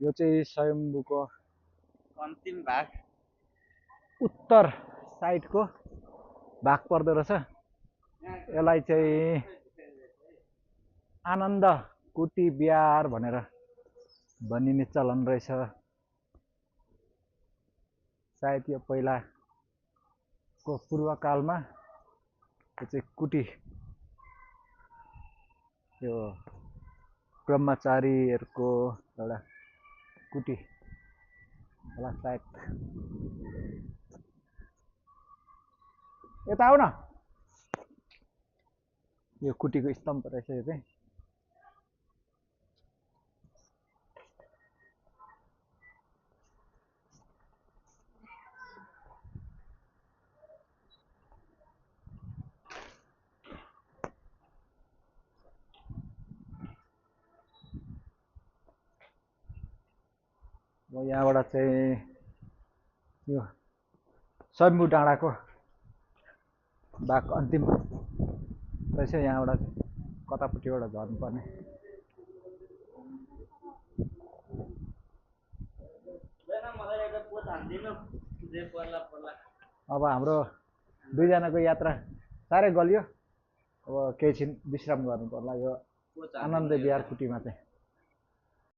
यो चाहिँ स्वयम्भूको अन्तिम भाग उत्तर साइडको भाग पर्दो रहेछ। यसलाई चाहिँ आनन्द कुटी बिहार भनेर भनिने चलन रहेछ। सायद यो पहिलाको पूर्वकालमा यो चाहिँ कुटी, यो ब्रह्मचारीहरूको एउटा कुटी होला सायद। यता आऊ न, यो कुटीको स्तम्भ रहेछ यो चाहिँ। यहाँबाट चाहिँ यो स्वयम्भू डाँडाको भाग अन्तिम रहेछ। यहाँबाट कतापट्टिबाट झर्नुपर्ने। अब हाम्रो दुईजनाको यात्रा साह्रै गलियो। अब केही छिन विश्राम गर्नु पर्ला यो आनन्द बिहार कुटीमा चाहिँ।